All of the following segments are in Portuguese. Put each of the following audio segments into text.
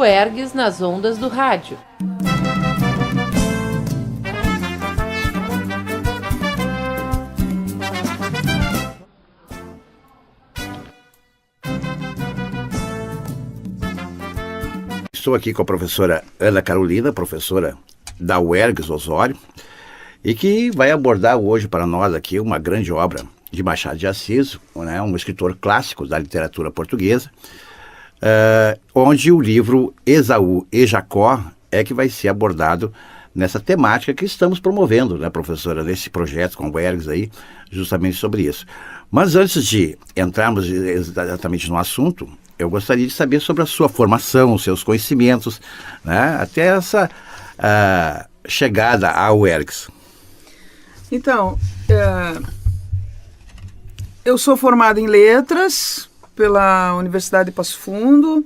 UERGS nas ondas do rádio. Estou aqui com a professora Ana Carolina, professora da UERGS Osório, e que vai abordar hoje para nós aqui uma grande obra de Machado de Assis, né, um escritor clássico da literatura portuguesa, onde o livro Esaú e Jacó é que vai ser abordado nessa temática que estamos promovendo, né, professora, nesse projeto com o UERGS aí, justamente sobre isso. Mas antes de entrarmos exatamente no assunto, eu gostaria de saber sobre a sua formação, os seus conhecimentos, né, até essa chegada à UERGS. Então, eu sou formada em letras pela Universidade de Passo Fundo,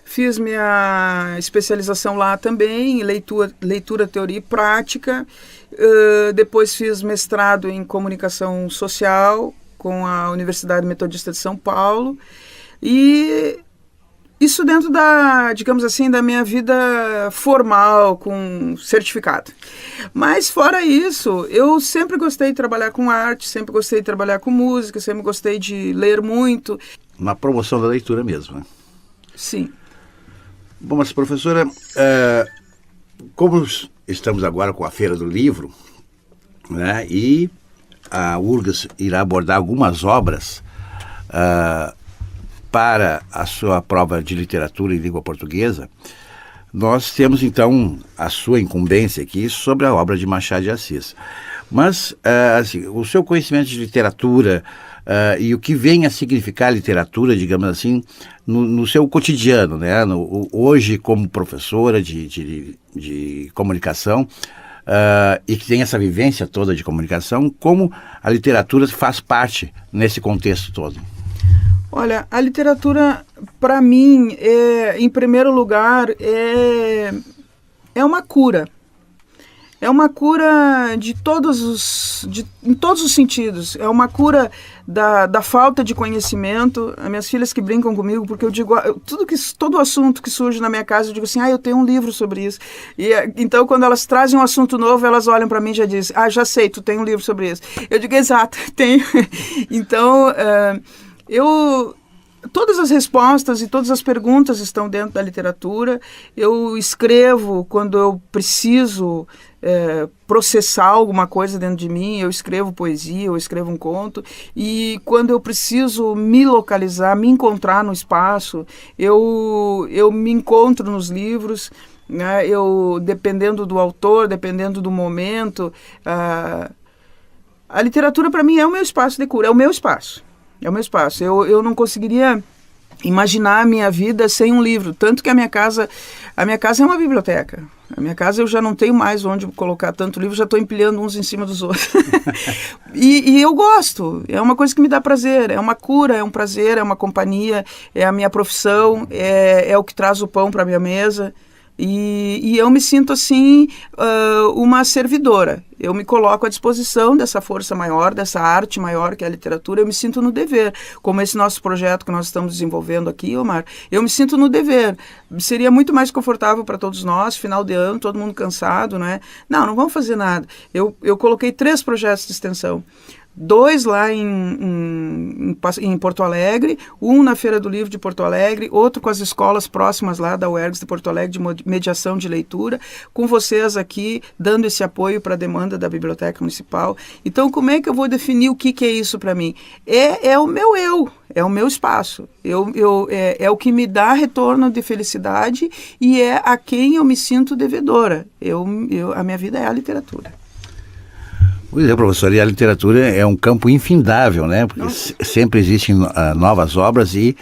fiz minha especialização lá também em leitura, teoria e prática, depois fiz mestrado em comunicação social com a Universidade Metodista de São Paulo, e isso dentro da, digamos assim, da minha vida formal, com certificado. Mas fora isso, eu sempre gostei de trabalhar com arte, sempre gostei de trabalhar com música, sempre gostei de ler muito. Na promoção da leitura mesmo, né? Sim. Bom, mas professora, como estamos agora com a Feira do Livro, né, e a URGS irá abordar algumas obras para a sua prova de literatura em língua portuguesa, nós temos então a sua incumbência aqui sobre a obra de Machado de Assis. Mas, assim, o seu conhecimento de literatura e o que vem a significar literatura, digamos assim, no seu cotidiano, né? Hoje, como professora de comunicação, e que tem essa vivência toda de comunicação, como a literatura faz parte nesse contexto todo? Olha, a literatura, para mim, em primeiro lugar, é uma cura. É uma cura em todos os sentidos. É uma cura da falta de conhecimento. As minhas filhas que brincam comigo, porque eu digo, todo assunto que surge na minha casa, eu digo assim, eu tenho um livro sobre isso. Então, quando elas trazem um assunto novo, elas olham para mim e já dizem, já sei, tu tem um livro sobre isso. Eu digo, exato, tenho. Então, todas as respostas e todas as perguntas estão dentro da literatura. Eu escrevo quando eu preciso processar alguma coisa dentro de mim, eu escrevo poesia, eu escrevo um conto, e quando eu preciso me localizar, me encontrar no espaço, eu me encontro nos livros, né? Dependendo do autor, dependendo do momento, a literatura para mim é o meu espaço de cura, é o meu espaço. É o meu espaço. Eu não conseguiria imaginar a minha vida sem um livro. Tanto que a minha casa é uma biblioteca. A minha casa eu já não tenho mais onde colocar tanto livro, já estou empilhando uns em cima dos outros. e eu gosto. É uma coisa que me dá prazer. É uma cura, é um prazer, é uma companhia, é a minha profissão, é o que traz o pão para a minha mesa. E eu me sinto assim, uma servidora. Eu me coloco à disposição dessa força maior, dessa arte maior que é a literatura. Eu me sinto no dever, como esse nosso projeto que nós estamos desenvolvendo aqui, Omar. Eu me sinto no dever. Seria muito mais confortável para todos nós, final de ano, todo mundo cansado, não é? Não vamos fazer nada. Eu coloquei 3 projetos de extensão. 2 lá em Porto Alegre, um na Feira do Livro de Porto Alegre, outro com as escolas próximas lá da UERGS de Porto Alegre de mediação de leitura, com vocês aqui dando esse apoio para a demanda da Biblioteca Municipal. Então, como é que eu vou definir o que é isso para mim? É o meu eu, é o meu espaço, é o que me dá retorno de felicidade e é a quem eu me sinto devedora. A minha vida é a literatura. Pois é, professor, e a literatura é um campo infindável, né? Porque sempre existem novas obras e,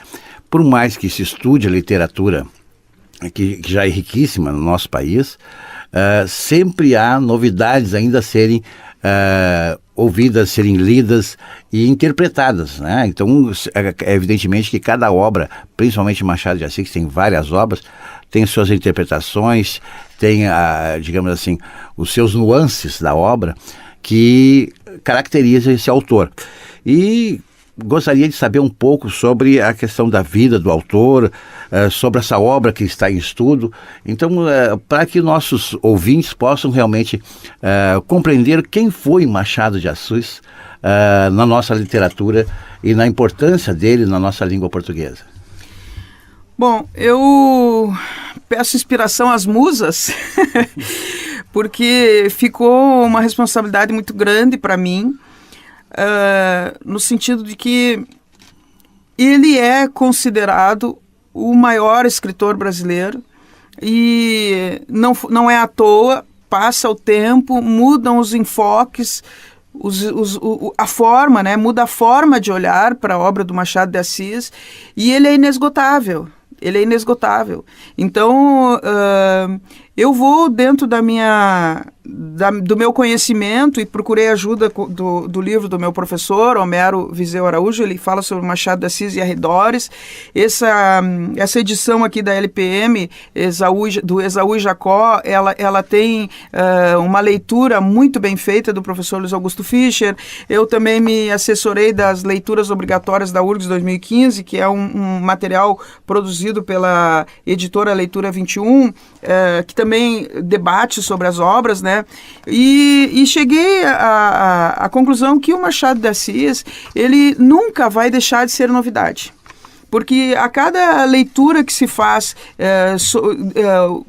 por mais que se estude a literatura, que já é riquíssima no nosso país, sempre há novidades ainda a serem ouvidas, serem lidas e interpretadas, né? Então, evidentemente que cada obra, principalmente Machado de Assis, que tem várias obras, tem suas interpretações, tem, digamos assim, os seus nuances da obra, que caracteriza esse autor. E gostaria de saber um pouco sobre a questão da vida do autor, sobre essa obra que está em estudo. Então, para que nossos ouvintes possam realmente compreender quem foi Machado de Assis na nossa literatura e na importância dele na nossa língua portuguesa. Bom, eu peço inspiração às musas, porque ficou uma responsabilidade muito grande para mim, no sentido de que ele é considerado o maior escritor brasileiro e não é à toa, passa o tempo, mudam os enfoques, a forma, né? Muda a forma de olhar para a obra do Machado de Assis e ele é inesgotável. Ele é inesgotável. Então, eu vou dentro do meu conhecimento e procurei ajuda do livro do meu professor, Homero Viseu Araújo. Ele fala sobre Machado de Assis e arredores. Essa edição aqui da LPM, do Esaú e Jacó, ela tem uma leitura muito bem feita do professor Luiz Augusto Fischer. Eu também me assessorei das leituras obrigatórias da URGS 2015, que é um material produzido pela editora Leitura 21, que também debate sobre as obras, né? E cheguei à conclusão que o Machado de Assis, ele nunca vai deixar de ser novidade. Porque a cada leitura que se faz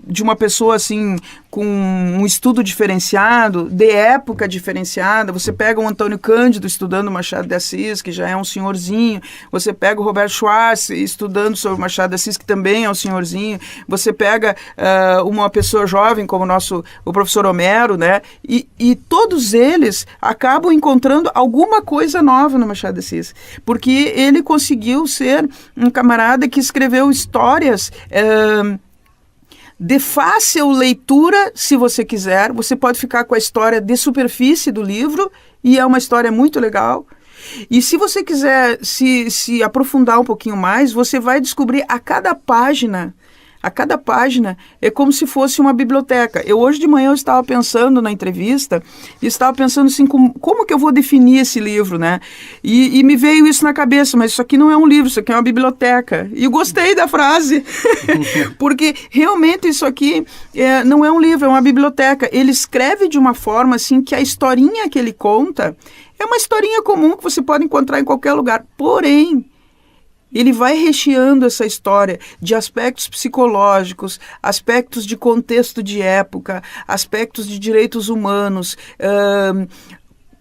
de uma pessoa assim com um estudo diferenciado, de época diferenciada, você pega o Antônio Cândido estudando Machado de Assis, que já é um senhorzinho, você pega o Roberto Schwartz estudando sobre Machado de Assis, que também é um senhorzinho, você pega uma pessoa jovem como o professor Homero, né? E todos eles acabam encontrando alguma coisa nova no Machado de Assis, porque ele conseguiu ser um camarada que escreveu histórias de fácil leitura, se você quiser. Você pode ficar com a história de superfície do livro, e é uma história muito legal. E se você quiser se aprofundar um pouquinho mais, você vai descobrir a cada página é como se fosse uma biblioteca. Hoje de manhã eu estava pensando na entrevista, e estava pensando assim, como que eu vou definir esse livro, né? E me veio isso na cabeça, mas isso aqui não é um livro, isso aqui é uma biblioteca. E eu gostei da frase, porque realmente isso aqui não é um livro, é uma biblioteca. Ele escreve de uma forma assim que a historinha que ele conta é uma historinha comum que você pode encontrar em qualquer lugar, porém, ele vai recheando essa história de aspectos psicológicos, aspectos de contexto de época, aspectos de direitos humanos,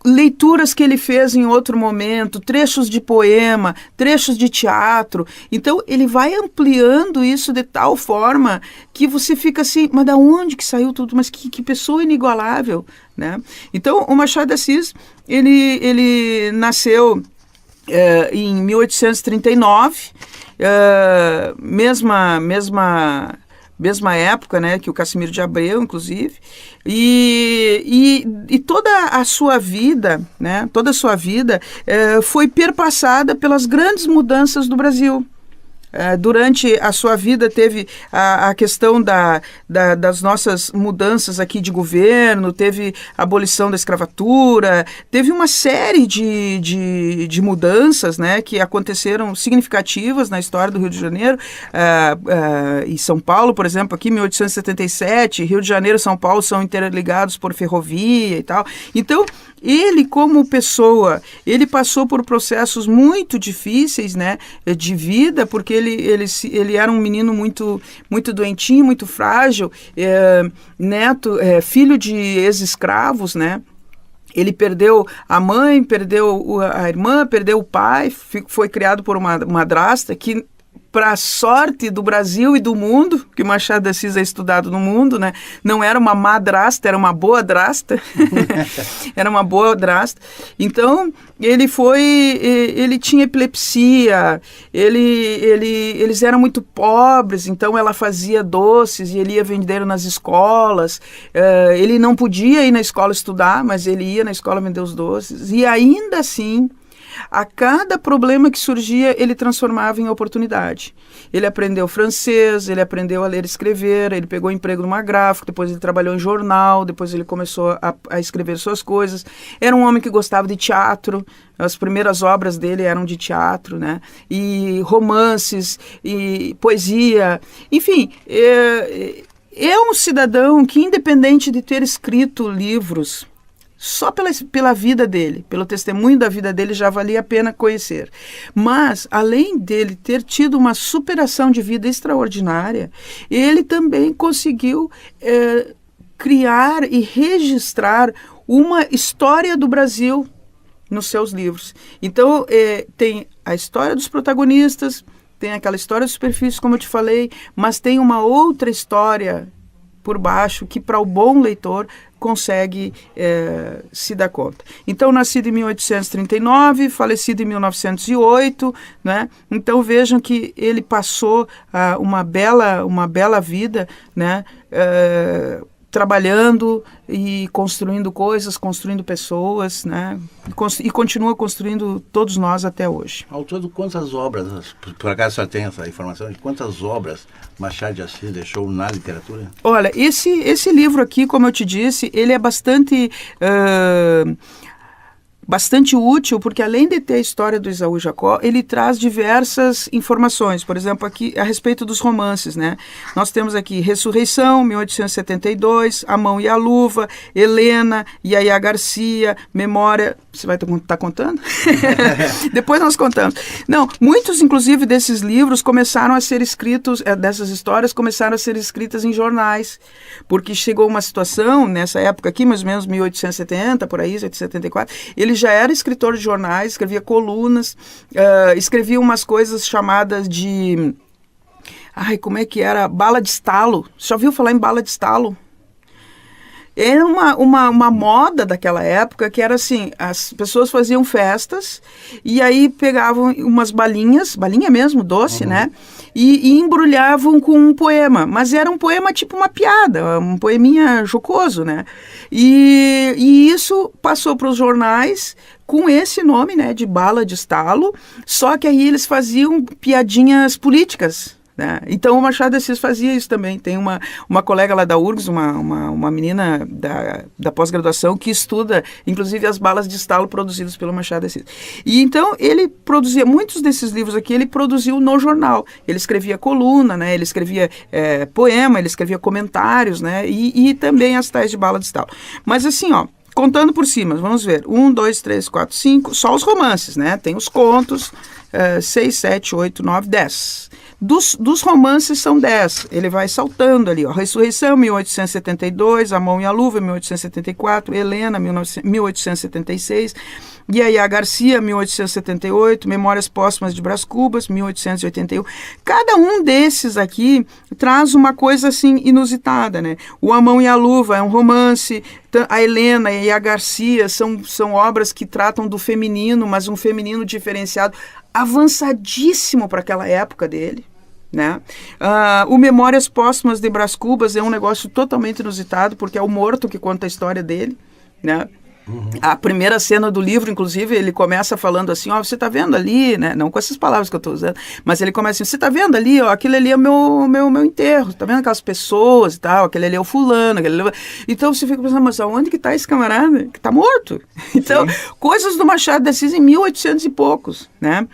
leituras que ele fez em outro momento, trechos de poema, trechos de teatro. Então, ele vai ampliando isso de tal forma que você fica assim, mas da onde que saiu tudo? Mas que pessoa inigualável, né? Então, o Machado de Assis, ele nasceu em 1839, mesma época, né, que o Cassimiro de Abreu, inclusive, e toda a sua vida, né, foi perpassada pelas grandes mudanças do Brasil. Durante a sua vida teve a questão das nossas mudanças aqui de governo, teve a abolição da escravatura, teve uma série de mudanças, né, que aconteceram significativas na história do Rio de Janeiro. E São Paulo, por exemplo, aqui em 1877, Rio de Janeiro e São Paulo são interligados por ferrovia e tal. Então, ele, como pessoa, ele passou por processos muito difíceis, né, de vida, porque ele era um menino muito, muito doentinho, muito frágil, filho de ex-escravos, né? Ele perdeu a mãe, perdeu a irmã, perdeu o pai, foi criado por uma madrasta que, para a sorte do Brasil e do mundo, que Machado de Assis é estudado no mundo, né? Não era uma madrasta, era uma boa drasta. Era uma boa drasta. Então, ele tinha epilepsia, eles eram muito pobres, então ela fazia doces e ele ia vender nas escolas. Ele não podia ir na escola estudar, mas ele ia na escola vender os doces. E ainda assim, A cada problema que surgia, ele transformava em oportunidade. Ele aprendeu francês, ele aprendeu a ler e escrever, ele pegou emprego numa gráfica, depois ele trabalhou em jornal, depois ele começou a escrever suas coisas. Era um homem que gostava de teatro, as primeiras obras dele eram de teatro, né? E romances, e poesia, enfim... É um cidadão que, independente de ter escrito livros, só pela vida dele, pelo testemunho da vida dele, já valia a pena conhecer. Mas, além dele ter tido uma superação de vida extraordinária, ele também conseguiu criar e registrar uma história do Brasil nos seus livros. Então, tem a história dos protagonistas, tem aquela história de superfície, como eu te falei, mas tem uma outra história por baixo que, para o bom leitor, consegue se dar conta. Então, nascido em 1839, falecido em 1908, né? Então, vejam que ele passou uma bela vida, né? Trabalhando e construindo coisas, construindo pessoas, né? E continua construindo todos nós até hoje. Ao todo, quantas obras, por acaso você tem essa informação, de quantas obras Machado de Assis deixou na literatura? Olha, esse livro aqui, como eu te disse, ele é bastante útil, porque além de ter a história do Esaú Jacó, ele traz diversas informações, por exemplo, aqui a respeito dos romances, né? Nós temos aqui Ressurreição, 1872, A Mão e a Luva, Helena, Yaya Garcia, Memória... Você vai estar contando? Depois nós contamos. Não, muitos, inclusive, desses livros começaram a ser escritos, dessas histórias começaram a ser escritas em jornais, porque chegou uma situação, nessa época aqui, mais ou menos 1870, por aí, 1874, ele já era escritor de jornais, escrevia colunas, escrevia umas coisas chamadas de... Ai, como é que era? Bala de estalo. Você já ouviu falar em bala de estalo? Era uma moda daquela época que era assim, as pessoas faziam festas e aí pegavam umas balinhas, balinha mesmo, doce, né? E embrulhavam com um poema, mas era um poema tipo uma piada, um poeminha jocoso, né? E isso passou para os jornais com esse nome, né, de bala de estalo, só que aí eles faziam piadinhas políticas, né? Então o Machado de Assis fazia isso também. Tem uma colega lá da URGS, uma menina da pós-graduação que estuda, inclusive, as balas de estalo produzidas pelo Machado de Assis. E então ele produzia, muitos desses livros aqui, ele produziu no jornal. Ele escrevia coluna, né? Ele escrevia poema, ele escrevia comentários, né? E também as tais de bala de estalo. Mas assim, ó, contando por cima, vamos ver, 1, 2, 3, 4, 5, só os romances, né? Tem os contos, 6, 7, 8, 9, 10. Dos romances são 10, ele vai saltando ali, ó. Ressurreição, 1872, A Mão e a Luva, 1874, Helena, 1876, Yaya Garcia, 1878, Memórias Póstumas de Brás Cubas, 1881. Cada um desses aqui traz uma coisa assim inusitada, né? O A Mão e a Luva é um romance, a Helena e a Garcia são obras que tratam do feminino, mas um feminino diferenciado, avançadíssimo para aquela época dele, né? O Memórias Póstumas de Brás Cubas é um negócio totalmente inusitado, porque é o morto que conta a história dele, né? A primeira cena do livro, inclusive, ele começa falando assim, ó, você tá vendo ali, né? Não com essas palavras que eu tô usando, mas ele começa assim, você tá vendo ali, ó, aquele ali é o meu enterro, tá vendo aquelas pessoas e tal, aquele ali é o fulano, aquele ali... Então você fica pensando, mas aonde que tá esse camarada? Que tá morto. Então, coisas do Machado de Assis em 1800 e poucos, né?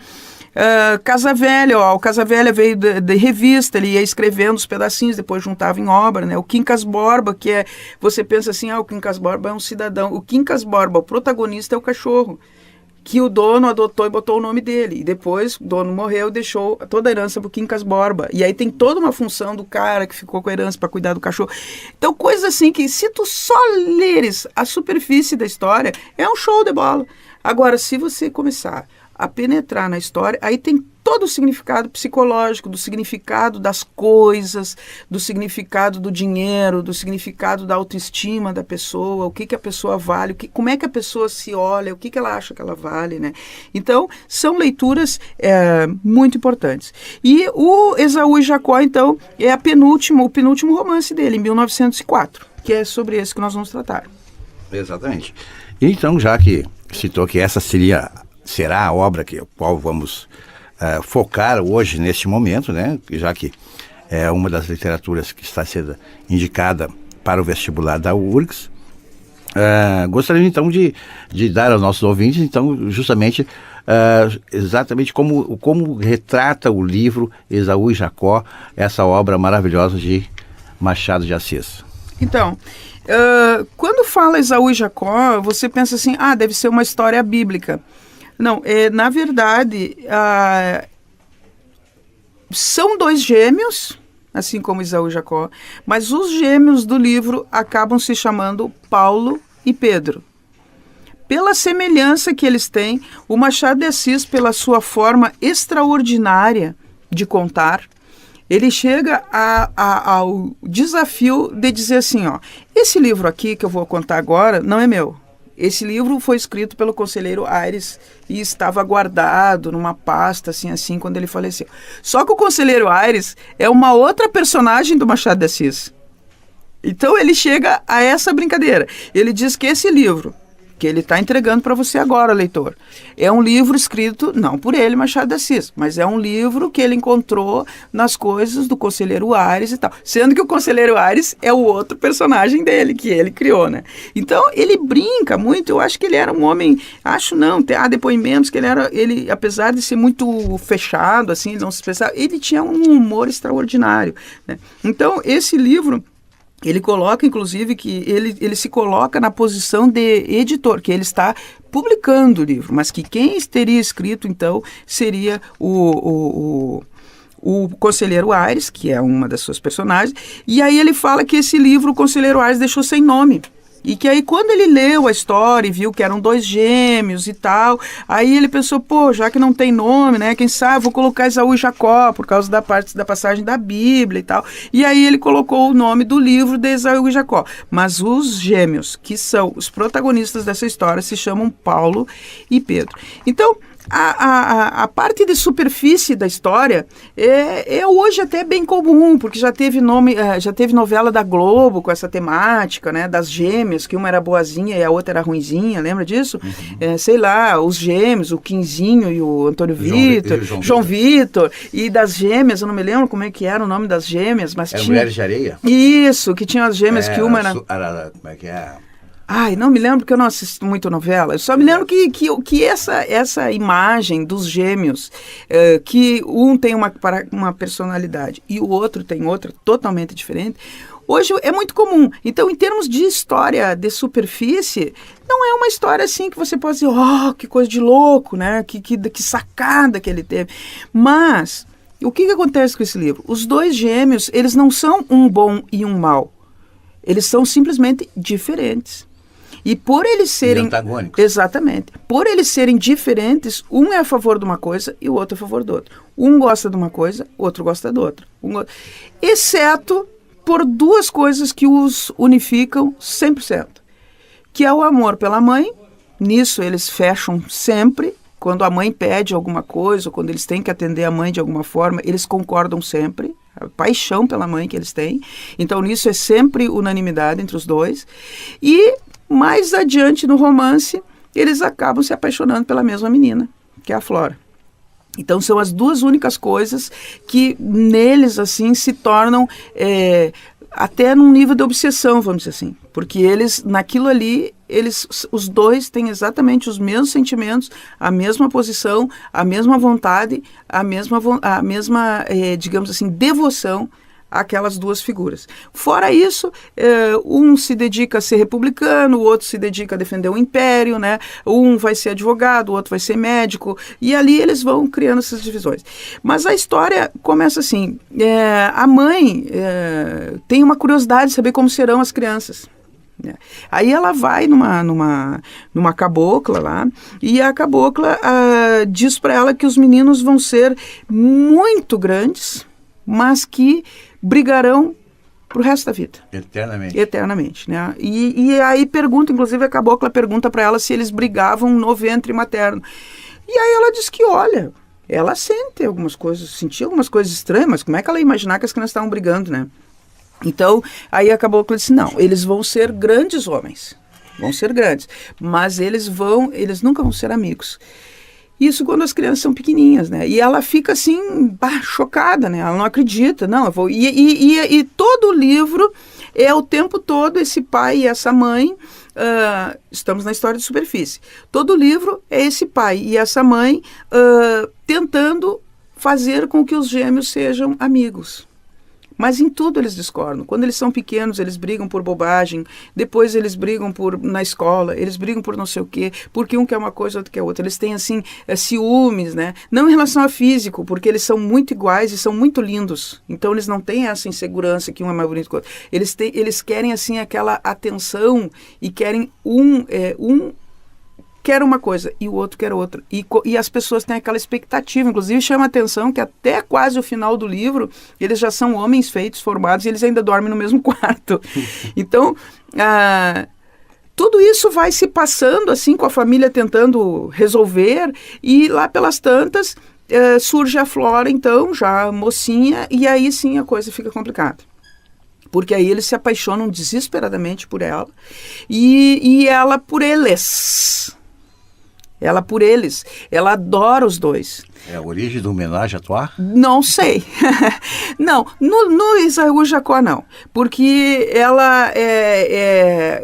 Casa Velha, ó, o Casa Velha veio de revista, ele ia escrevendo os pedacinhos, depois juntava em obra, né? O Quincas Borba, que você pensa assim, o Quincas Borba é um cidadão. O Quincas Borba, o protagonista é o cachorro, que o dono adotou e botou o nome dele. E depois o dono morreu e deixou toda a herança pro Quincas Borba. E aí tem toda uma função do cara que ficou com a herança para cuidar do cachorro. Então, coisas assim que, se tu só leres a superfície da história, é um show de bola. Agora, se você começar a penetrar na história, aí tem todo o significado psicológico, do significado das coisas, do significado do dinheiro, do significado da autoestima da pessoa, o que a pessoa vale, como é que a pessoa se olha, o que ela acha que ela vale, né? Então, são leituras muito importantes. E o Esaú e Jacó, então, é o penúltimo romance dele, em 1904, que é sobre esse que nós vamos tratar. Exatamente. Então, já que citou que essa seria será a obra que qual vamos focar hoje, neste momento, né? Já que é uma das literaturas que está sendo indicada para o vestibular da URGS. Gostaria então de dar aos nossos ouvintes, então, justamente, exatamente como retrata o livro Esaú e Jacó, essa obra maravilhosa de Machado de Assis. Então, quando fala Esaú e Jacó, você pensa assim, deve ser uma história bíblica. Não, na verdade, são dois gêmeos, assim como Esaú e Jacó, mas os gêmeos do livro acabam se chamando Paulo e Pedro. Pela semelhança que eles têm, o Machado de Assis, pela sua forma extraordinária de contar, ele chega ao desafio de dizer assim, esse livro aqui que eu vou contar agora não é meu. Esse livro foi escrito pelo conselheiro Aires e estava guardado numa pasta, assim, quando ele faleceu. Só que o conselheiro Aires é uma outra personagem do Machado de Assis. Então ele chega a essa brincadeira. Ele diz que esse livro, que ele está entregando para você agora, leitor, é um livro escrito, não por ele, Machado de Assis, mas é um livro que ele encontrou nas coisas do conselheiro Aires e tal. Sendo que o conselheiro Aires é o outro personagem dele, que ele criou, né? Então, ele brinca muito. Eu acho que ele era um homem, há depoimentos que ele, apesar de ser muito fechado, assim, não se expressava, ele tinha um humor extraordinário, né? Então, esse livro, ele coloca, inclusive, que ele se coloca na posição de editor, que ele está publicando o livro, mas que quem teria escrito, então, seria o conselheiro Aires, que é uma das suas personagens, e aí ele fala que esse livro o conselheiro Aires deixou sem nome. E que aí quando ele leu a história e viu que eram dois gêmeos e tal, aí ele pensou, já que não tem nome, né, quem sabe vou colocar Esaú e Jacó, por causa da passagem da Bíblia e tal. E aí ele colocou o nome do livro de Esaú e Jacó. Mas os gêmeos, que são os protagonistas dessa história, se chamam Paulo e Pedro. Então, a parte de superfície da história é hoje até bem comum, porque já teve novela da Globo com essa temática, né, das gêmeas, que uma era boazinha e a outra era ruinzinha, lembra disso? Uhum. Os gêmeos, o Quinzinho e o Antônio Vitor, João Vitor, e das gêmeas, eu não me lembro como é que era o nome das gêmeas, mas era Mulheres de Areia? Isso, que tinha as gêmeas, que uma era... Como é que é? Não me lembro, porque eu não assisto muito novela. Eu só me lembro que essa imagem dos gêmeos, que um tem uma personalidade e o outro tem outra totalmente diferente, hoje é muito comum. Então, em termos de história de superfície, não é uma história assim que você pode dizer, que coisa de louco, né? Que sacada que ele teve. Mas, o que acontece com esse livro? Os dois gêmeos, eles não são um bom e um mau. Eles são simplesmente diferentes. E por eles serem... antagônicos. Exatamente. Por eles serem diferentes, um é a favor de uma coisa e o outro é a favor do outro. Um gosta de uma coisa, o outro gosta da outra. Exceto por duas coisas que os unificam 100%. Que é o amor pela mãe. Nisso eles fecham sempre. Quando a mãe pede alguma coisa, ou quando eles têm que atender a mãe de alguma forma, eles concordam sempre. A paixão pela mãe que eles têm. Então, nisso é sempre unanimidade entre os dois. E mais adiante no romance, eles acabam se apaixonando pela mesma menina, que é a Flora. Então, são as duas únicas coisas que neles, assim, se tornam até num nível de obsessão, vamos dizer assim. Porque eles, naquilo ali, os dois têm exatamente os mesmos sentimentos, a mesma posição, a mesma vontade, a mesma digamos assim, devoção àquelas duas figuras. Fora isso, um se dedica a ser republicano, o outro se dedica a defender o império, né? Um vai ser advogado, o outro vai ser médico, e ali eles vão criando essas divisões. Mas a história começa assim, a mãe tem uma curiosidade de saber como serão as crianças. Aí ela vai numa cabocla lá, e a cabocla diz para ela que os meninos vão ser muito grandes, mas que brigarão pro resto da vida. Eternamente, né? E aí inclusive a cabocla pergunta para ela se eles brigavam no ventre materno. E aí ela diz que, olha, ela sentia algumas coisas estranhas, mas como é que ela ia imaginar que as crianças estavam brigando, né? Então, aí a cabocla disse, não, eles vão ser grandes homens, vão ser grandes, mas eles nunca vão ser amigos. Isso quando as crianças são pequenininhas, né? E ela fica assim, chocada, né? Ela não acredita, não, eu vou... E todo o livro é o tempo todo esse pai e essa mãe, estamos na história de superfície, todo o livro é esse pai e essa mãe tentando fazer com que os gêmeos sejam amigos. Mas em tudo eles discordam. Quando eles são pequenos, eles brigam por bobagem, depois eles brigam na escola, eles brigam por não sei o quê, porque um quer uma coisa, outro quer outra. Eles têm, assim, ciúmes, né? Não em relação a físico, porque eles são muito iguais e são muito lindos. Então eles não têm essa insegurança que um é mais bonito que o outro. Eles querem, assim, aquela atenção e querem um quer uma coisa e o outro quer outra. E as pessoas têm aquela expectativa. Inclusive, chama a atenção que até quase o final do livro, eles já são homens feitos, formados, e eles ainda dormem no mesmo quarto. Então, tudo isso vai se passando, assim, com a família tentando resolver, e lá pelas tantas, surge a Flora, então, já mocinha, e aí sim a coisa fica complicada. Porque aí eles se apaixonam desesperadamente por ela, e ela por eles. Ela por eles. Ela adora os dois. É a origem do homenagem a Toar? Não sei. Não, no Isaú Jacó não. Porque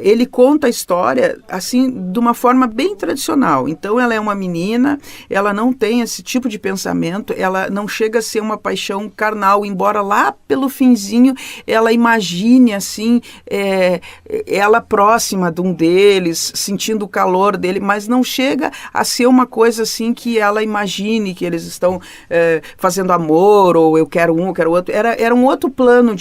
ele conta a história assim de uma forma bem tradicional. Então ela é uma menina, ela não tem esse tipo de pensamento, ela não chega a ser uma paixão carnal, embora lá pelo finzinho ela imagine assim, ela próxima de um deles, sentindo o calor dele, mas não chega a ser uma coisa assim que ela imagine que eles estão fazendo amor, ou eu quero um, eu quero outro. Era um outro plano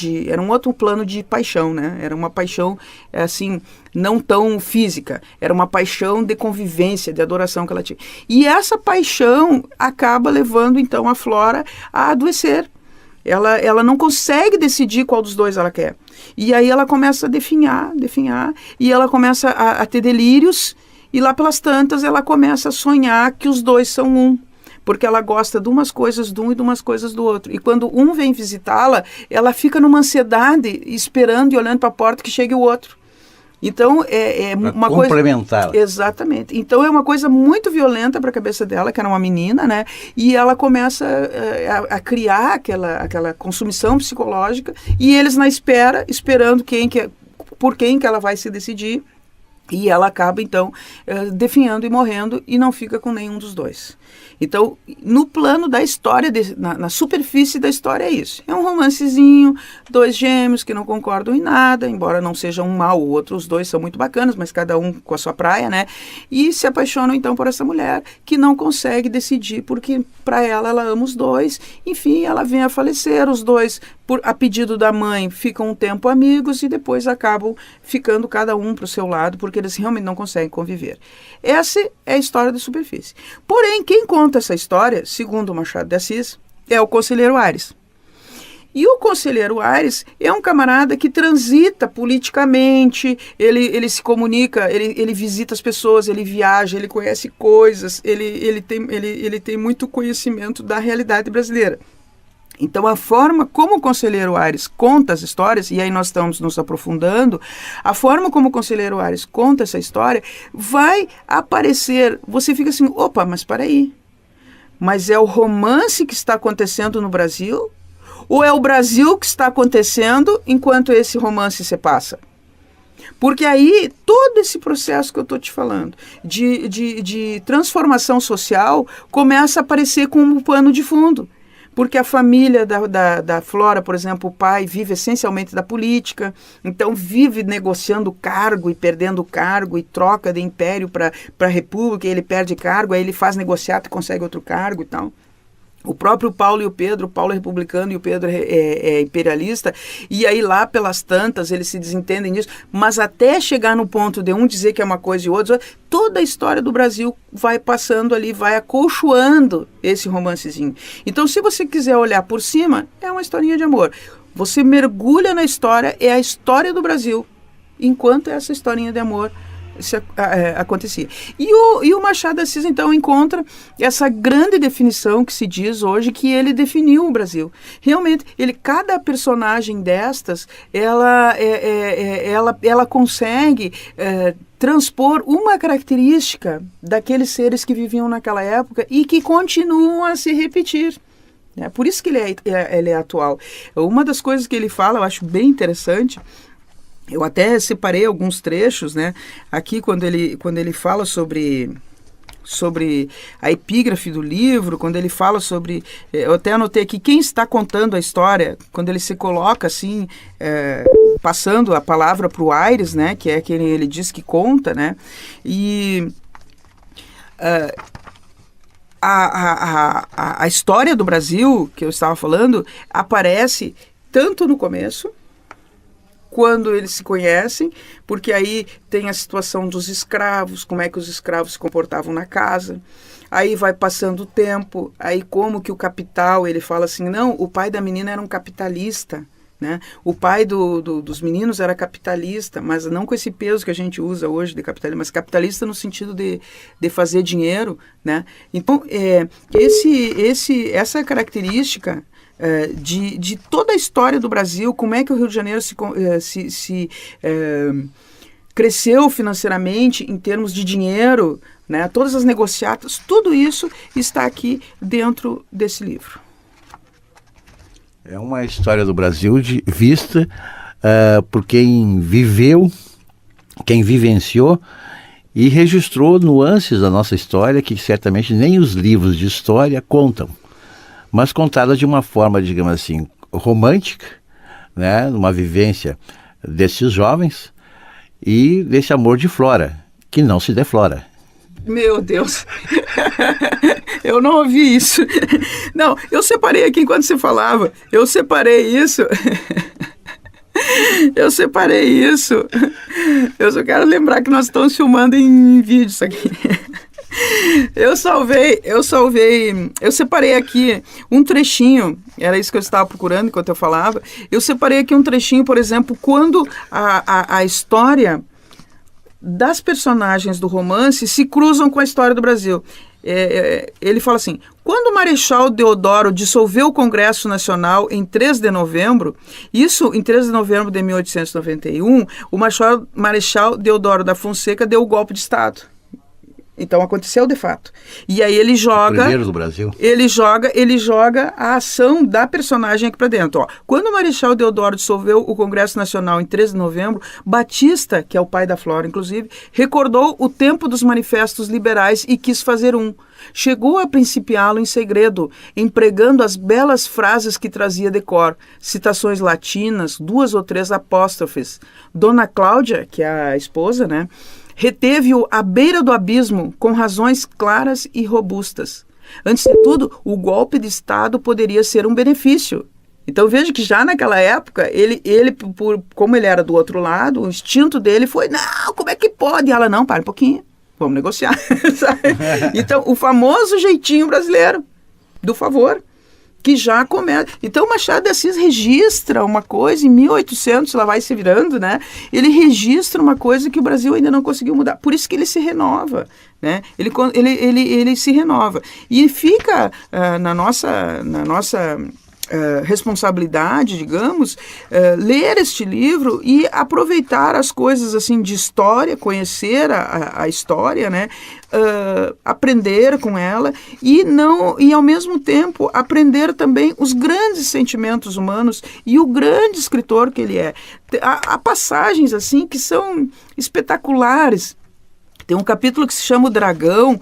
de paixão, né? Era uma paixão assim, não tão física, era uma paixão de convivência, de adoração que ela tinha. E essa paixão acaba levando então a Flora a adoecer. Ela não consegue decidir qual dos dois ela quer. E aí ela começa a definhar, e ela começa a ter delírios, e lá pelas tantas ela começa a sonhar que os dois são um. Porque ela gosta de umas coisas de um e de umas coisas do outro. E quando um vem visitá-la, ela fica numa ansiedade, esperando e olhando para a porta que chegue o outro. Então, é uma coisa... complementar. Exatamente. Então, é uma coisa muito violenta para a cabeça dela, que era uma menina, né? E ela começa a criar aquela consumição psicológica, e eles na espera, esperando por quem que ela vai se decidir. E ela acaba, então, definhando e morrendo, e não fica com nenhum dos dois. Então, no plano da história, na superfície da história é isso. É um romancezinho, dois gêmeos que não concordam em nada, embora não sejam um mal ou outro, os dois são muito bacanas, mas cada um com a sua praia, né? E se apaixonam, então, por essa mulher que não consegue decidir, porque para ela ama os dois. Enfim, ela vem a falecer, os dois, a pedido da mãe, ficam um tempo amigos e depois acabam ficando cada um para o seu lado, porque eles realmente não conseguem conviver. Essa é a história da superfície. Porém, quem conta essa história, segundo o Machado de Assis, é o Conselheiro Aires. E o Conselheiro Aires é um camarada que transita politicamente, ele se comunica, ele visita as pessoas, ele viaja, ele conhece coisas, ele tem muito conhecimento da realidade brasileira. Então, a forma como o Conselheiro Aires conta as histórias, e aí nós estamos nos aprofundando, a forma como o Conselheiro Aires conta essa história vai aparecer, você fica assim, opa, mas para aí, mas é o romance que está acontecendo no Brasil? Ou é o Brasil que está acontecendo enquanto esse romance se passa? Porque aí, todo esse processo que eu estou te falando, de transformação social, começa a aparecer como pano de fundo. Porque a família da Flora, por exemplo, o pai vive essencialmente da política, então vive negociando cargo e perdendo cargo e troca de império para a república, e ele perde cargo, aí ele faz negociato e consegue outro cargo e tal. O próprio Paulo e o Pedro, o Paulo é republicano e o Pedro é imperialista, e aí lá pelas tantas eles se desentendem nisso, mas até chegar no ponto de um dizer que é uma coisa e outro, toda a história do Brasil vai passando ali, vai acolchoando esse romancezinho. Então, se você quiser olhar por cima, é uma historinha de amor. Você mergulha na história, é a história do Brasil, enquanto essa historinha de amor acontecia. E o Machado de Assis, então, encontra essa grande definição que se diz hoje, que ele definiu o Brasil. Realmente, cada personagem destas, ela consegue transpor uma característica daqueles seres que viviam naquela época e que continuam a se repetir. Por isso que ele é atual. Uma das coisas que ele fala, eu acho bem interessante. Eu até separei alguns trechos, né? Aqui quando ele fala sobre a epígrafe do livro, quando ele fala sobre... Eu até anotei aqui, quem está contando a história, quando ele se coloca assim, passando a palavra para o Aires, né? Que é quem ele diz que conta, né? E... A história do Brasil, que eu estava falando, aparece tanto no começo, quando eles se conhecem, porque aí tem a situação dos escravos, como é que os escravos se comportavam na casa. Aí vai passando o tempo, aí como que o capital, ele fala assim, não, o pai da menina era um capitalista, né? O pai dos meninos era capitalista, mas não com esse peso que a gente usa hoje de capitalista, mas capitalista no sentido de fazer dinheiro, né? Então, essa característica de toda a história do Brasil, como é que o Rio de Janeiro se cresceu financeiramente em termos de dinheiro, né? Todas as negociatas, tudo isso está aqui dentro desse livro. É uma história do Brasil vista por quem viveu, quem vivenciou e registrou nuances da nossa história que certamente nem os livros de história contam, mas contada de uma forma, digamos assim, romântica, né? Uma vivência desses jovens e desse amor de Flora, que não se deflora. Meu Deus, eu não ouvi isso. Não, eu separei aqui enquanto você falava, eu separei isso. Eu só quero lembrar que nós estamos filmando em vídeo isso aqui. Eu separei aqui um trechinho, era isso que eu estava procurando enquanto eu falava. Eu separei aqui um trechinho, por exemplo, quando a história das personagens do romance se cruzam com a história do Brasil. Ele fala assim, quando o Marechal Deodoro dissolveu o Congresso Nacional em 3 de novembro, isso em 3 de novembro de 1891, o Marechal Deodoro da Fonseca deu o golpe de Estado. Então aconteceu de fato. E aí ele joga... O primeiro do Brasil. Ele joga a ação da personagem aqui para dentro. Ó. Quando o Marechal Deodoro dissolveu o Congresso Nacional em 13 de novembro, Batista, que é o pai da Flora, inclusive, recordou o tempo dos manifestos liberais e quis fazer um. Chegou a principiá-lo em segredo, empregando as belas frases que trazia de cor, citações latinas, 2 ou 3 apóstrofes. Dona Cláudia, que é a esposa, né? Reteve-o à beira do abismo com razões claras e robustas. Antes de tudo, o golpe de Estado poderia ser um benefício. Então veja que já naquela época, como ele era do outro lado, o instinto dele foi, não, como é que pode? E ela, não, para um pouquinho, vamos negociar. Então, o famoso jeitinho brasileiro, do favor, que já começa. Então, o Machado de Assis registra uma coisa, em 1800, lá vai se virando, né? Ele registra uma coisa que o Brasil ainda não conseguiu mudar. Por isso que ele se renova, né? Ele se renova. E fica na nossa responsabilidade, digamos, ler este livro e aproveitar as coisas assim de história, conhecer a história, né? Aprender com ela e ao mesmo tempo aprender também os grandes sentimentos humanos e o grande escritor que ele é. Há passagens assim que são espetaculares. Tem um capítulo que se chama O Dragão,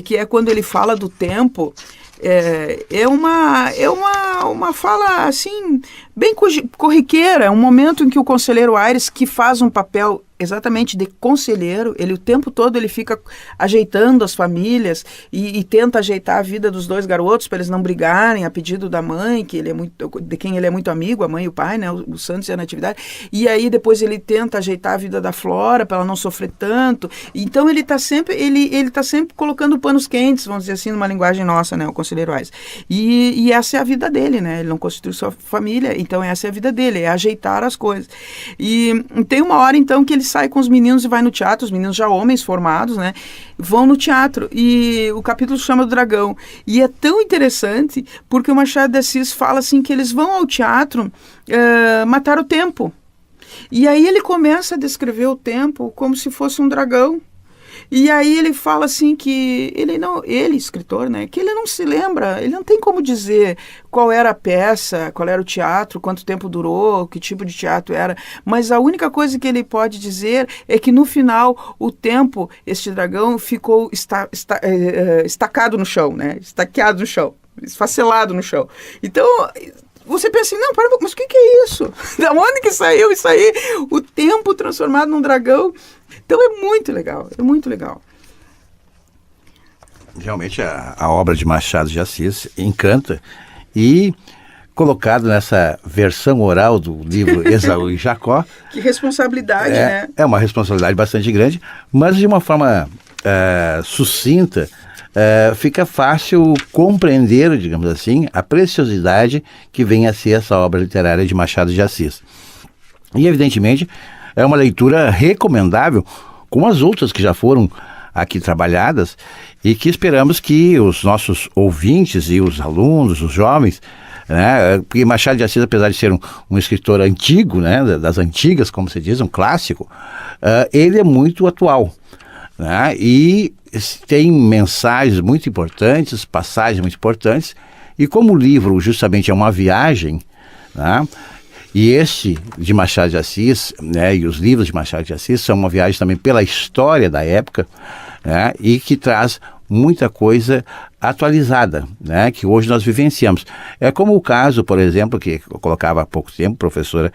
que é quando ele fala do tempo. É uma fala assim bem corriqueira, é um momento em que o conselheiro Aires, que faz um papel exatamente de conselheiro, ele o tempo todo ele fica ajeitando as famílias e tenta ajeitar a vida dos dois garotos para eles não brigarem a pedido da mãe, de quem ele é muito amigo, a mãe e o pai, né, o Santos e a Natividade, e aí depois ele tenta ajeitar a vida da Flora para ela não sofrer tanto. Então ele está sempre colocando panos quentes, vamos dizer assim, numa linguagem nossa, né, o conselheiro Aires. E essa é a vida dele, né, ele não constitui sua família, então essa é a vida dele, é ajeitar as coisas. E tem uma hora então que ele sai com os meninos e vai no teatro, os meninos já homens formados, né? Vão no teatro e o capítulo chama do dragão. E é tão interessante porque o Machado de Assis fala assim que eles vão ao teatro matar o tempo. E aí ele começa a descrever o tempo como se fosse um dragão. E aí ele fala assim que ele, escritor, né, que ele não se lembra, ele não tem como dizer qual era a peça, qual era o teatro, quanto tempo durou, que tipo de teatro era, mas a única coisa que ele pode dizer é que no final o tempo, este dragão ficou estacado no chão, né, estaqueado no chão, esfacelado no chão. Então você pensa assim, não, mas o que é isso? Da onde que saiu isso aí? O tempo transformado num dragão. Então é muito legal, é muito legal. Realmente a obra de Machado de Assis encanta e colocado nessa versão oral do livro Esaú e Jacó. Que responsabilidade, né? É uma responsabilidade bastante grande, mas de uma forma sucinta, fica fácil compreender, digamos assim, a preciosidade que vem a ser essa obra literária de Machado de Assis. E, evidentemente, é uma leitura recomendável, como as outras que já foram aqui trabalhadas, e que esperamos que os nossos ouvintes e os alunos, os jovens, né, porque Machado de Assis, apesar de ser um escritor antigo, né, das antigas, como se diz, um clássico, ele é muito atual, né, e tem mensagens muito importantes, passagens muito importantes, e como o livro justamente é uma viagem, né, e esse de Machado de Assis, né, e os livros de Machado de Assis são uma viagem também pela história da época, né, e que traz muita coisa atualizada, né, que hoje nós vivenciamos. É como o caso, por exemplo, que eu colocava há pouco tempo, professora,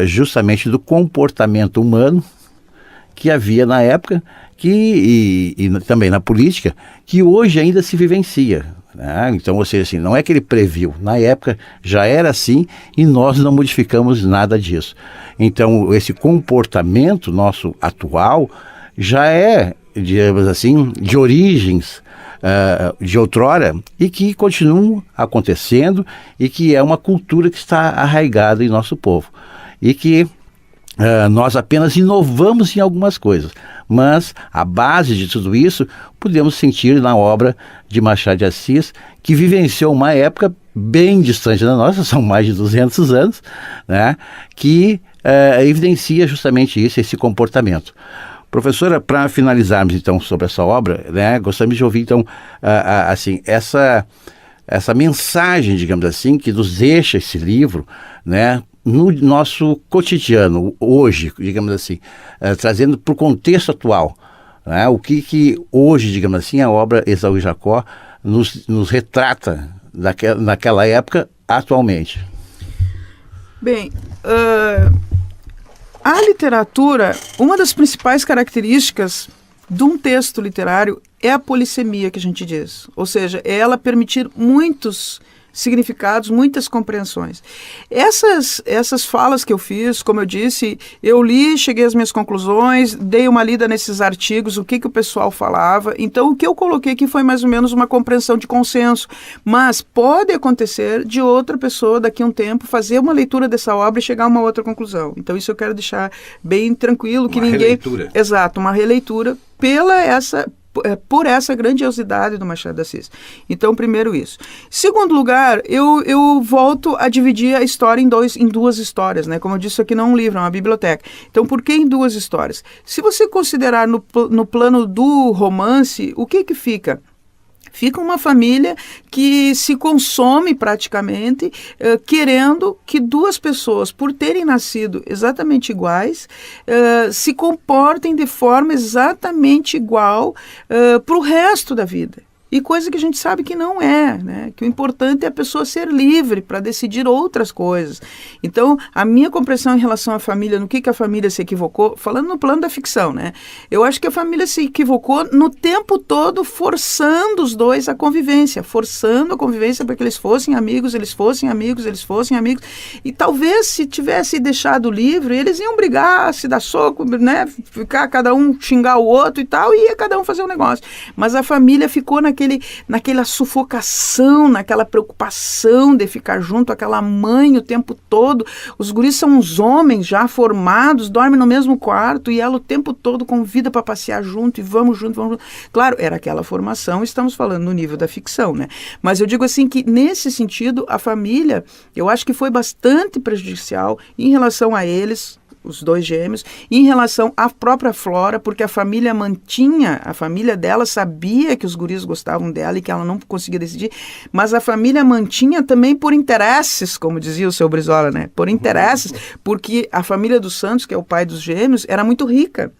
justamente do comportamento humano que havia na época e também na política, que hoje ainda se vivencia. Então, ou seja, assim, não é que ele previu, na época já era assim e nós não modificamos nada disso. Então, esse comportamento nosso atual já é, digamos assim, de origens de outrora e que continuam acontecendo e que é uma cultura que está arraigada em nosso povo e que nós apenas inovamos em algumas coisas, mas a base de tudo isso podemos sentir na obra de Machado de Assis, que vivenciou uma época bem distante da nossa, são mais de 200 anos, né, que evidencia justamente isso, esse comportamento. Professora, para finalizarmos então sobre essa obra, né, gostaria de ouvir então assim, essa mensagem, digamos assim, que nos deixa esse livro, né, no nosso cotidiano, hoje, digamos assim, trazendo para o contexto atual, né? O que hoje, digamos assim, a obra Esaú e Jacó nos retrata naquela época, atualmente. Bem, a literatura, uma das principais características de um texto literário é a polissemia que a gente diz, ou seja, é ela permitir muitos significados, muitas compreensões. Essas falas que eu fiz, como eu disse, eu li, cheguei às minhas conclusões, dei uma lida nesses artigos, o que o pessoal falava, então o que eu coloquei aqui foi mais ou menos uma compreensão de consenso, mas pode acontecer de outra pessoa daqui a um tempo fazer uma leitura dessa obra e chegar a uma outra conclusão. Então isso eu quero deixar bem tranquilo, que ninguém... Releitura. Exato, uma releitura por essa grandiosidade do Machado de Assis. Então, primeiro isso. Segundo lugar, eu volto a dividir a história em duas histórias, né? Como eu disse, isso aqui não é um livro, é uma biblioteca. Então, por que em duas histórias? Se você considerar no plano do romance, o que fica? Fica uma família que se consome praticamente, querendo que duas pessoas, por terem nascido exatamente iguais, se comportem de forma exatamente igual para o resto da vida. E coisa que a gente sabe que não é, né? Que o importante é a pessoa ser livre para decidir outras coisas. Então, a minha compreensão em relação à família, no que a família se equivocou, falando no plano da ficção, né? Eu acho que a família se equivocou no tempo todo forçando os dois a convivência, forçando a convivência para que eles fossem amigos. E talvez se tivesse deixado livre, eles iam brigar, se dar soco, né? Ficar cada um xingar o outro e tal, e ia cada um fazer um negócio. Mas a família ficou naquele naquela sufocação, naquela preocupação de ficar junto àquela mãe o tempo todo. Os guris são uns homens já formados, dormem no mesmo quarto e ela o tempo todo convida para passear junto e vamos junto, vamos junto. Claro, era aquela formação, estamos falando no nível da ficção, né? Mas eu digo assim que nesse sentido a família, eu acho que foi bastante prejudicial em relação a eles, os dois gêmeos, em relação à própria Flora, porque a família dela sabia que os guris gostavam dela e que ela não conseguia decidir, mas a família mantinha também por interesses, como dizia o seu Brizola, né? Por interesses, porque a família dos Santos, que é o pai dos gêmeos, era muito rica.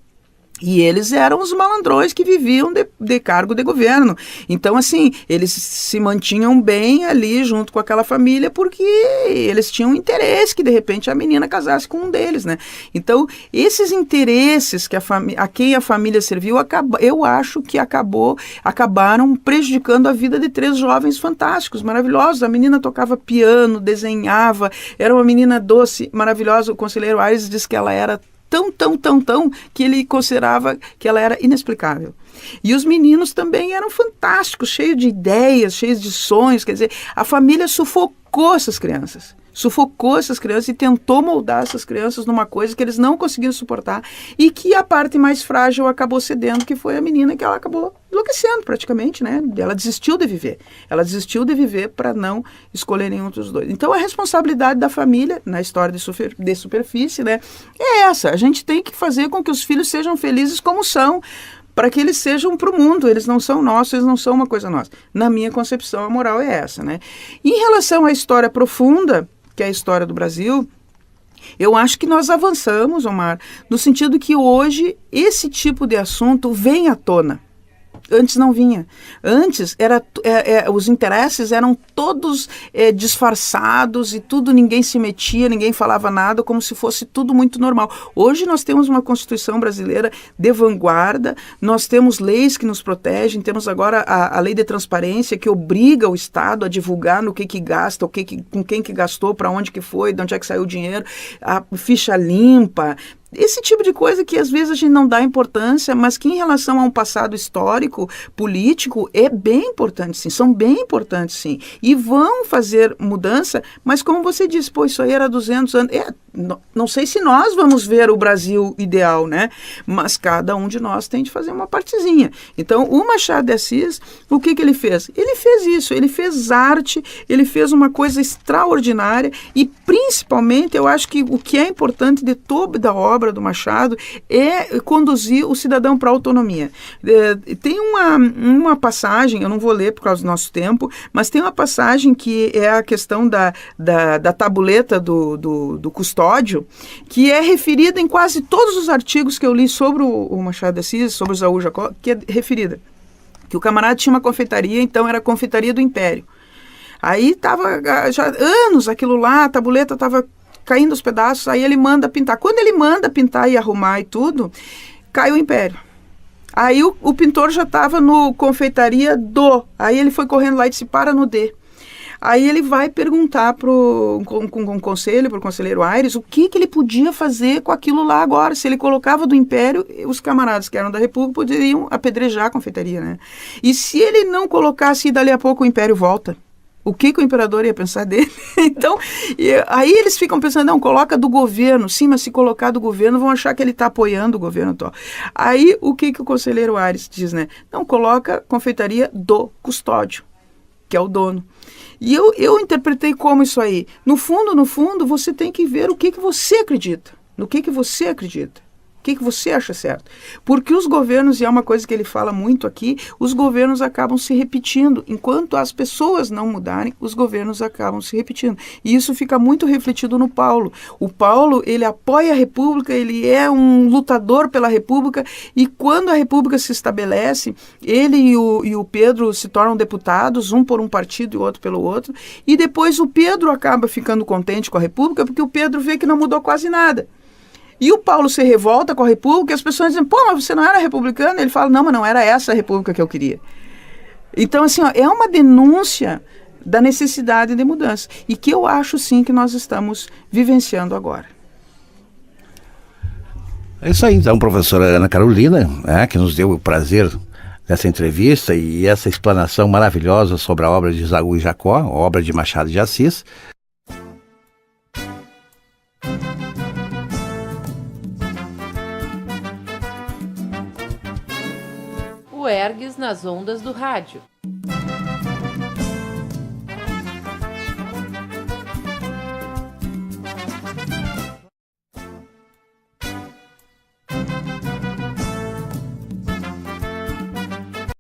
E eles eram os malandrões que viviam de cargo de governo. Então, assim, eles se mantinham bem ali junto com aquela família porque eles tinham interesse que, de repente, a menina casasse com um deles, né? Então, esses interesses que a quem a família serviu, eu acho que acabaram prejudicando a vida de 3 jovens fantásticos, maravilhosos. A menina tocava piano, desenhava, era uma menina doce, maravilhosa. O conselheiro Aires diz que ela era tão, que ele considerava que ela era inexplicável. E os meninos também eram fantásticos, cheios de ideias, cheios de sonhos, quer dizer, a família sufocou essas crianças e tentou moldar essas crianças numa coisa que eles não conseguiram suportar e que a parte mais frágil acabou cedendo, que foi a menina, que ela acabou enlouquecendo praticamente, né? Ela desistiu de viver para não escolher nenhum dos dois. Então a responsabilidade da família, na história de superfície, né, é essa. A gente tem que fazer com que os filhos sejam felizes como são, para que eles sejam para o mundo, eles não são nossos, eles não são uma coisa nossa. Na minha concepção, a moral é essa, né? Em relação à história profunda, que é a história do Brasil, eu acho que nós avançamos, Omar, no sentido que hoje esse tipo de assunto vem à tona. Antes não vinha. Antes os interesses eram todos disfarçados e tudo, ninguém se metia, ninguém falava nada, como se fosse tudo muito normal. Hoje nós temos uma Constituição brasileira de vanguarda, nós temos leis que nos protegem, temos agora a lei de transparência que obriga o Estado a divulgar no que gasta, com quem que gastou, para onde que foi, de onde é que saiu o dinheiro, a ficha limpa. Esse tipo de coisa que às vezes a gente não dá importância, mas que em relação a um passado histórico, político, é bem importante sim, são bem importantes sim. E vão fazer mudança, mas como você disse, isso aí era 200 anos. Não sei se nós vamos ver o Brasil ideal, né? Mas cada um de nós tem de fazer uma partezinha. Então, o Machado de Assis, o que ele fez? Ele fez isso, ele fez arte, ele fez uma coisa extraordinária e, principalmente, eu acho que o que é importante de toda a obra do Machado é conduzir o cidadão para a autonomia. Tem uma passagem, eu não vou ler por causa do nosso tempo, mas tem uma passagem que é a questão da tabuleta do custódio, que é referida em quase todos os artigos que eu li sobre o Machado de Assis, sobre o Esaú Jacó, que é referida. Que o camarada tinha uma confeitaria, então era a confeitaria do Império. Aí estava já anos aquilo lá, a tabuleta estava caindo os pedaços, aí ele manda pintar. Quando ele manda pintar e arrumar e tudo, cai o Império. Aí o pintor já estava no confeitaria do. Aí ele foi correndo lá e disse, para no D. Aí ele vai perguntar com o conselho, para o conselheiro Aires, o que ele podia fazer com aquilo lá agora. Se ele colocava do Império, os camaradas que eram da República poderiam apedrejar a confeitaria, né? E se ele não colocasse, dali a pouco o Império volta? O que o imperador ia pensar dele? Então, aí eles ficam pensando, não, coloca do governo. Sim, mas se colocar do governo, vão achar que ele está apoiando o governo. Tó. Aí, o que o conselheiro Aires diz, né? Não, coloca confeitaria do custódio, que é o dono. E eu interpretei como isso aí. No fundo, você tem que ver o que você acredita. No que você acredita. O que você acha certo? Porque os governos, e é uma coisa que ele fala muito aqui, os governos acabam se repetindo. Enquanto as pessoas não mudarem, os governos acabam se repetindo. E isso fica muito refletido no Paulo. O Paulo, ele apoia a República, ele é um lutador pela República, e quando a República se estabelece, ele e o Pedro se tornam deputados, um por um partido e o outro pelo outro, e depois o Pedro acaba ficando contente com a República, porque o Pedro vê que não mudou quase nada. E o Paulo se revolta com a República e as pessoas dizem, pô, mas você não era republicano? Ele fala, não, mas não era essa a República que eu queria. Então, assim, ó, é uma denúncia da necessidade de mudança. E que eu acho, sim, que nós estamos vivenciando agora. É isso aí, então, professora Ana Carolina, que nos deu o prazer dessa entrevista e essa explanação maravilhosa sobre a obra de Esaú e Jacó, a obra de Machado de Assis. O Ergues nas ondas do rádio.